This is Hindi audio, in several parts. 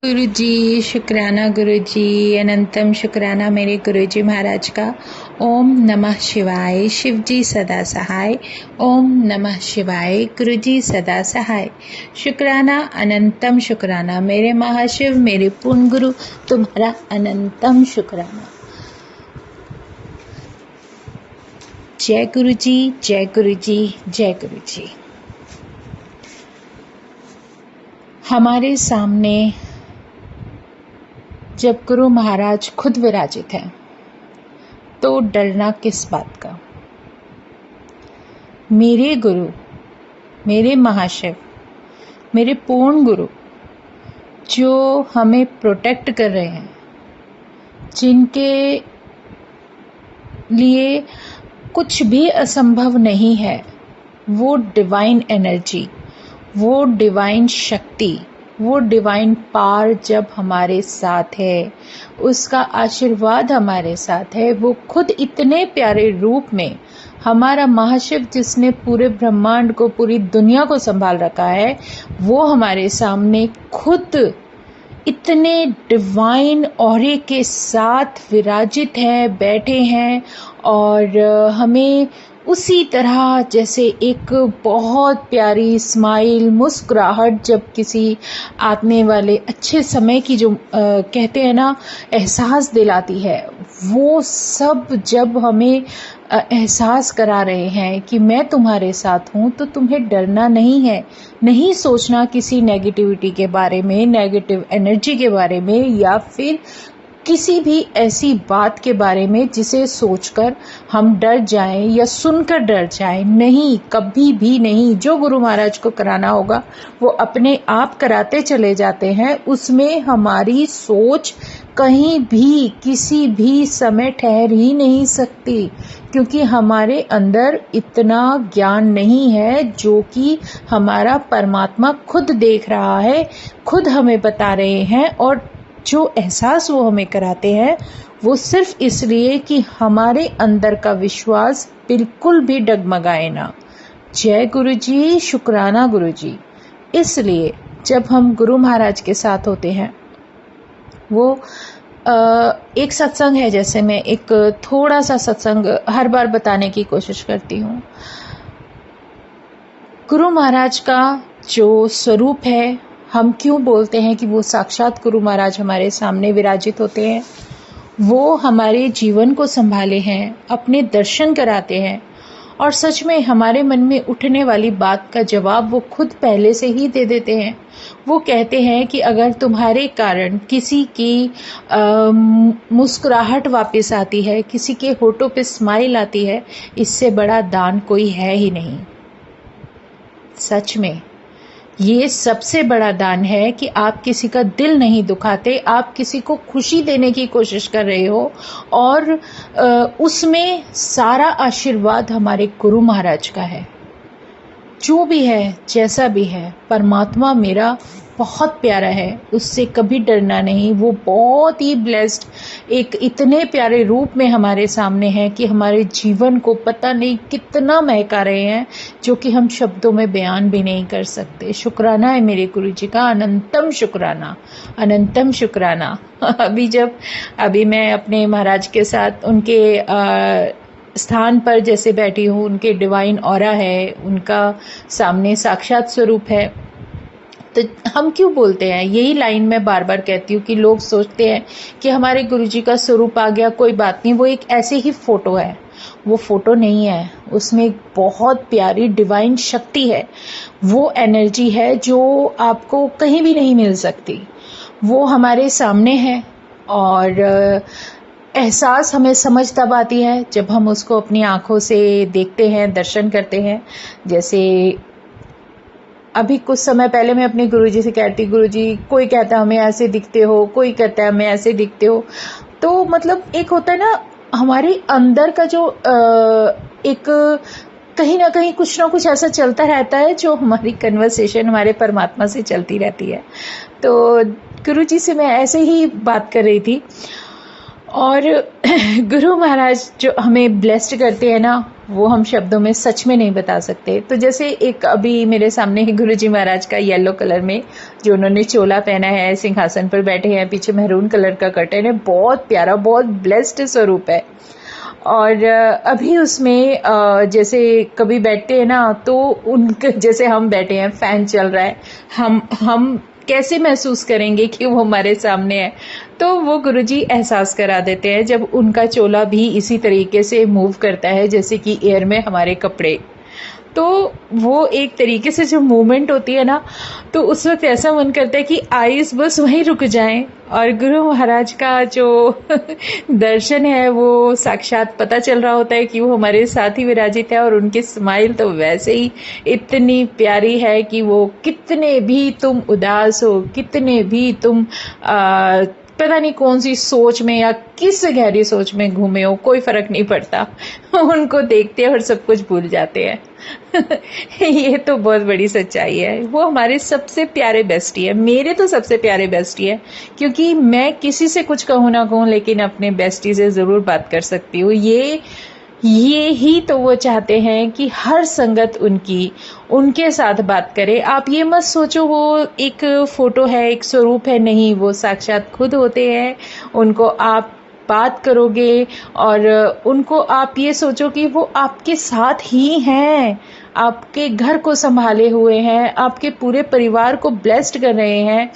गुरु जी शुक्राना, गुरु जी अनंतम शुक्राना मेरे गुरु जी महाराज का। ओम नमः शिवाय। शिव जी सदा सहाय। ओम नमः शिवाय। गुरु जी सदा सहाय। शुक्राना अनंतम शुक्राना मेरे महाशिव, मेरे पूर्ण गुरु, तुम्हारा अनंतम शुक्राना। जय गुरु जी, जय गुरु जी, जय गुरु जी। हमारे सामने जब गुरु महाराज खुद विराजित हैं तो डरना किस बात का। मेरे गुरु, मेरे महाशिव, मेरे पूर्ण गुरु जो हमें प्रोटेक्ट कर रहे हैं, जिनके लिए कुछ भी असंभव नहीं है, वो डिवाइन एनर्जी, वो डिवाइन शक्ति, वो डिवाइन पावर जब हमारे साथ है, उसका आशीर्वाद हमारे साथ है। वो खुद इतने प्यारे रूप में, हमारा महाशिव जिसने पूरे ब्रह्मांड को, पूरी दुनिया को संभाल रखा है, वो हमारे सामने खुद इतने डिवाइन ऑरे के साथ विराजित हैं, बैठे हैं और हमें उसी तरह जैसे एक बहुत प्यारी स्माइल, मुस्कुराहट जब किसी आने वाले अच्छे समय की जो कहते हैं ना, एहसास दिलाती है, वो सब जब हमें एहसास करा रहे हैं कि मैं तुम्हारे साथ हूँ, तो तुम्हें डरना नहीं है। नहीं सोचना किसी नेगेटिविटी के बारे में, नेगेटिव एनर्जी के बारे में, या फिर किसी भी ऐसी बात के बारे में जिसे सोचकर हम डर जाएं या सुनकर डर जाएं। नहीं, कभी भी नहीं। जो गुरु महाराज को कराना होगा वो अपने आप कराते चले जाते हैं। उसमें हमारी सोच कहीं भी किसी भी समय ठहर ही नहीं सकती, क्योंकि हमारे अंदर इतना ज्ञान नहीं है जो कि हमारा परमात्मा खुद देख रहा है, खुद हमें बता रहे हैं। और जो एहसास वो हमें कराते हैं वो सिर्फ इसलिए कि हमारे अंदर का विश्वास बिल्कुल भी डगमगाए ना। जय गुरु जी, शुक्राना गुरु जी। इसलिए जब हम गुरु महाराज के साथ होते हैं, वो एक सत्संग है, जैसे मैं एक थोड़ा सा सत्संग हर बार बताने की कोशिश करती हूँ। गुरु महाराज का जो स्वरूप है, हम क्यों बोलते हैं कि वो साक्षात गुरु महाराज हमारे सामने विराजित होते हैं। वो हमारे जीवन को संभाले हैं, अपने दर्शन कराते हैं, और सच में हमारे मन में उठने वाली बात का जवाब वो खुद पहले से ही दे देते हैं। वो कहते हैं कि अगर तुम्हारे कारण किसी की मुस्कुराहट वापस आती है, किसी के होठों पे स्माइल आती है, इससे बड़ा दान कोई है ही नहीं। सच में ये सबसे बड़ा दान है कि आप किसी का दिल नहीं दुखाते, आप किसी को खुशी देने की कोशिश कर रहे हो, और उसमें सारा आशीर्वाद हमारे गुरु महाराज का है। जो भी है, जैसा भी है, परमात्मा मेरा बहुत प्यारा है, उससे कभी डरना नहीं। वो बहुत ही ब्लेस्ड एक इतने प्यारे रूप में हमारे सामने है कि हमारे जीवन को पता नहीं कितना महका रहे हैं, जो कि हम शब्दों में बयान भी नहीं कर सकते। शुक्राना है मेरे गुरु जी का, अनंतम शुक्राना, अनंतम शुक्राना। अभी मैं अपने महाराज के साथ उनके स्थान पर जैसे बैठी हूँ, उनके डिवाइन ऑरा है, उनका सामने साक्षात स्वरूप है, तो हम क्यों बोलते हैं, यही लाइन मैं बार बार कहती हूँ कि लोग सोचते हैं कि हमारे गुरुजी का स्वरूप आ गया, कोई बात नहीं, वो एक ऐसे ही फोटो है। वो फोटो नहीं है, उसमें एक बहुत प्यारी डिवाइन शक्ति है, वो एनर्जी है जो आपको कहीं भी नहीं मिल सकती। वो हमारे सामने है, और एहसास हमें समझ तब आती है जब हम उसको अपनी आंखों से देखते हैं, दर्शन करते हैं। जैसे अभी कुछ समय पहले मैं अपने गुरुजी से कहती, गुरुजी कोई कहता है हमें ऐसे दिखते हो, कोई कहता है हमें ऐसे दिखते हो। तो मतलब एक होता है ना, हमारे अंदर का जो एक कहीं ना कहीं कुछ ना कुछ ऐसा चलता रहता है जो हमारी कन्वर्सेशन हमारे परमात्मा से चलती रहती है। तो गुरुजी से मैं ऐसे ही बात कर रही थी, और गुरु महाराज जो हमें ब्लेस्ड करते हैं ना, वो हम शब्दों में सच में नहीं बता सकते। तो जैसे एक अभी मेरे सामने ही गुरुजी महाराज का येलो कलर में जो उन्होंने चोला पहना है, सिंहासन पर बैठे हैं, पीछे मैरून कलर का कर्टन है, बहुत प्यारा, बहुत ब्लेस्ड स्वरूप है। और अभी उसमें जैसे कभी बैठते हैं ना, तो उनके जैसे हम बैठे हैं, फैन चल रहा है, हम कैसे महसूस करेंगे कि वो हमारे सामने है। तो वो गुरुजी एहसास करा देते हैं जब उनका चोला भी इसी तरीके से मूव करता है जैसे कि एयर में हमारे कपड़े। तो वो एक तरीके से जो मूवमेंट होती है ना, तो उस वक्त ऐसा मन करता है कि आइज बस वहीं रुक जाएं और गुरु महाराज का जो दर्शन है वो साक्षात पता चल रहा होता है कि वो हमारे साथ ही विराजित है। और उनकी स्माइल तो वैसे ही इतनी प्यारी है कि वो कितने भी तुम उदास हो, कितने भी तुम पता नहीं कौन सी सोच में या किस गहरी सोच में घूमे हो, कोई फर्क नहीं पड़ता। उनको देखते हैं और सब कुछ भूल जाते हैं। ये तो बहुत बड़ी सच्चाई है। वो हमारे सबसे प्यारे बेस्टी है, मेरे तो सबसे प्यारे बेस्टी है, क्योंकि मैं किसी से कुछ कहूँ ना कहूँ लेकिन अपने बेस्टी से ज़रूर बात कर सकती हूँ। ये ही तो वो चाहते हैं कि हर संगत उनके साथ बात करे। आप ये मत सोचो वो एक फोटो है, एक स्वरूप है, नहीं, वो साक्षात खुद होते हैं। उनको आप बात करोगे और उनको आप ये सोचो कि वो आपके साथ ही हैं, आपके घर को संभाले हुए हैं, आपके पूरे परिवार को ब्लेस्ड कर रहे हैं,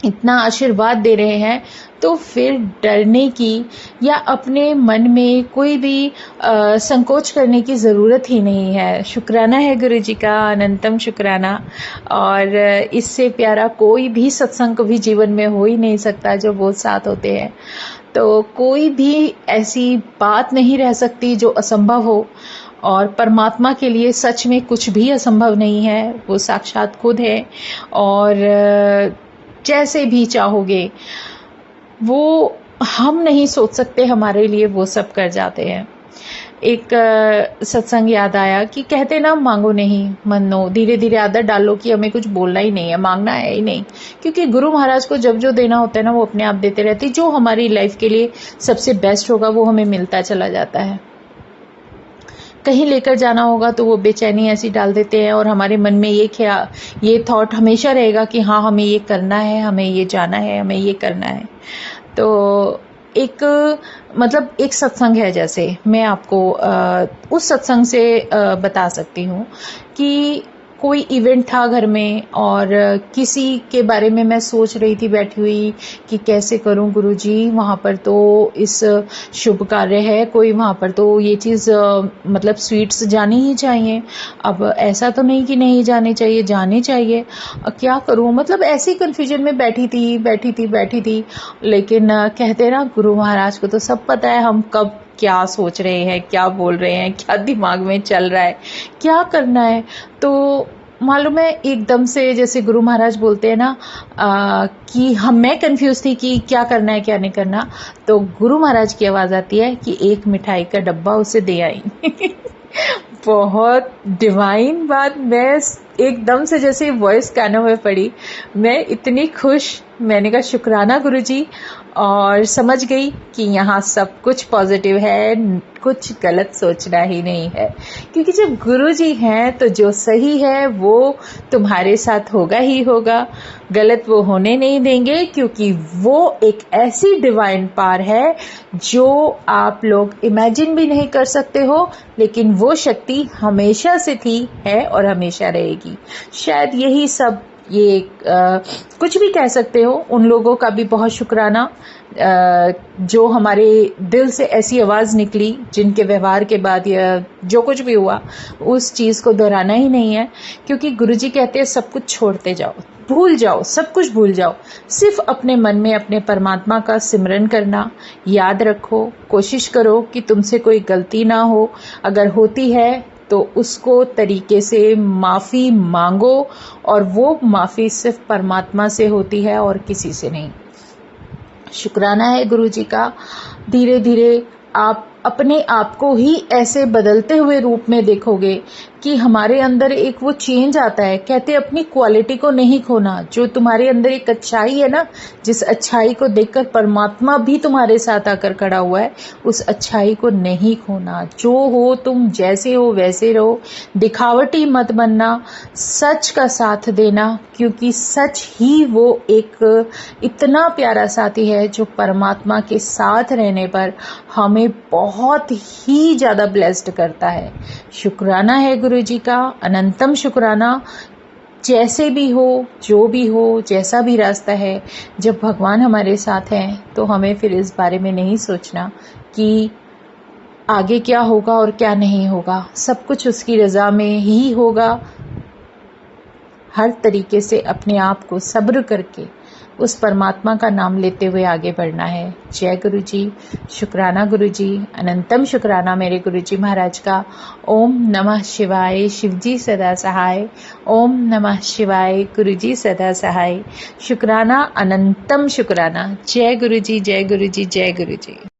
इतना आशीर्वाद दे रहे हैं। तो फिर डरने की या अपने मन में कोई भी संकोच करने की ज़रूरत ही नहीं है। शुक्राना है गुरुजी का, अनंतम शुक्राना। और इससे प्यारा कोई भी सत्संग कभी जीवन में हो ही नहीं सकता जो वो साथ होते हैं। तो कोई भी ऐसी बात नहीं रह सकती जो असंभव हो, और परमात्मा के लिए सच में कुछ भी असंभव नहीं है। वो साक्षात खुद है और जैसे भी चाहोगे वो हम नहीं सोच सकते, हमारे लिए वो सब कर जाते हैं। एक सत्संग याद आया कि कहते ना, मांगो नहीं मनो, धीरे धीरे आदत डालो कि हमें कुछ बोलना ही नहीं है, मांगना है ही नहीं। क्योंकि गुरु महाराज को जब जो देना होता है ना वो अपने आप देते रहते। जो हमारी लाइफ के लिए सबसे बेस्ट होगा वो हमें मिलता चला जाता है। कहीं लेकर जाना होगा तो वो बेचैनी ऐसी डाल देते हैं और हमारे मन में ये थॉट हमेशा रहेगा कि हाँ हमें ये करना है, हमें ये जाना है, हमें ये करना है। तो एक सत्संग है, जैसे मैं आपको उस सत्संग से बता सकती हूँ कि कोई इवेंट था घर में और किसी के बारे में मैं सोच रही थी बैठी हुई कि कैसे करूं गुरुजी, वहाँ पर तो इस शुभ कार्य है, कोई वहाँ पर तो ये चीज़ स्वीट्स जानी ही चाहिए। अब ऐसा तो नहीं कि नहीं जाने चाहिए, जाने चाहिए। क्या करूं, ऐसी कन्फ्यूजन में बैठी थी। लेकिन कहते ना, गुरु महाराज को तो सब पता है हम कब क्या सोच रहे हैं, क्या बोल रहे हैं, क्या दिमाग में चल रहा है, क्या करना है। तो मालूम है एकदम से जैसे गुरु महाराज बोलते हैं ना कि मैं कंफ्यूज थी कि क्या करना है क्या नहीं करना, तो गुरु महाराज की आवाज आती है कि एक मिठाई का डब्बा उसे दे आई। बहुत डिवाइन बात। मैं एकदम से जैसे वॉइस कानों में पड़ी, मैं इतनी खुश, मैंने कहा शुक्राना गुरुजी, और समझ गई कि यहाँ सब कुछ पॉजिटिव है, कुछ गलत सोचना ही नहीं है। क्योंकि जब गुरुजी हैं तो जो सही है वो तुम्हारे साथ होगा ही होगा, गलत वो होने नहीं देंगे। क्योंकि वो एक ऐसी डिवाइन पावर है जो आप लोग इमेजिन भी नहीं कर सकते हो, लेकिन वो शक्ति हमेशा से थी, है और हमेशा रहेगी। शायद यही सब, ये कुछ भी कह सकते हो। उन लोगों का भी बहुत शुक्राना जो हमारे दिल से ऐसी आवाज़ निकली, जिनके व्यवहार के बाद या जो कुछ भी हुआ उस चीज़ को दोहराना ही नहीं है। क्योंकि गुरुजी कहते हैं सब कुछ छोड़ते जाओ, भूल जाओ, सब कुछ भूल जाओ, सिर्फ अपने मन में अपने परमात्मा का सिमरन करना याद रखो। कोशिश करो कि तुमसे कोई गलती ना हो, अगर होती है तो उसको तरीके से माफ़ी मांगो, और वो माफ़ी सिर्फ परमात्मा से होती है और किसी से नहीं। शुक्राना है गुरुजी का। धीरे धीरे आप अपने आप को ही ऐसे बदलते हुए रूप में देखोगे कि हमारे अंदर एक वो चेंज आता है। कहते अपनी क्वालिटी को नहीं खोना। जो तुम्हारे अंदर एक अच्छाई है ना, जिस अच्छाई को देखकर परमात्मा भी तुम्हारे साथ आकर खड़ा हुआ है, उस अच्छाई को नहीं खोना। जो हो तुम, जैसे हो वैसे रहो, दिखावटी मत बनना, सच का साथ देना, क्योंकि सच ही वो एक इतना प्यारा साथी है जो परमात्मा के साथ रहने पर हमें बहुत ही ज़्यादा ब्लेस्ड करता है। शुक्राना है गुरु जी का, अनंतम शुक्राना। जैसे भी हो, जो भी हो, जैसा भी रास्ता है, जब भगवान हमारे साथ हैं तो हमें फिर इस बारे में नहीं सोचना कि आगे क्या होगा और क्या नहीं होगा। सब कुछ उसकी रज़ा में ही होगा। हर तरीके से अपने आप को सब्र करके उस परमात्मा का नाम लेते हुए आगे बढ़ना है। जय गुरु जी, शुक्राना गुरु जी, अनंतम शुक्राना मेरे गुरु जी महाराज का। ओम नमः शिवाय, शिवजी सदा सहाय। ओम नमः शिवाय, गुरु जी सदा सहाय। शुक्राना, अनंतम शुक्राना। जय गुरु जी, जय गुरु जी, जय गुरु जी।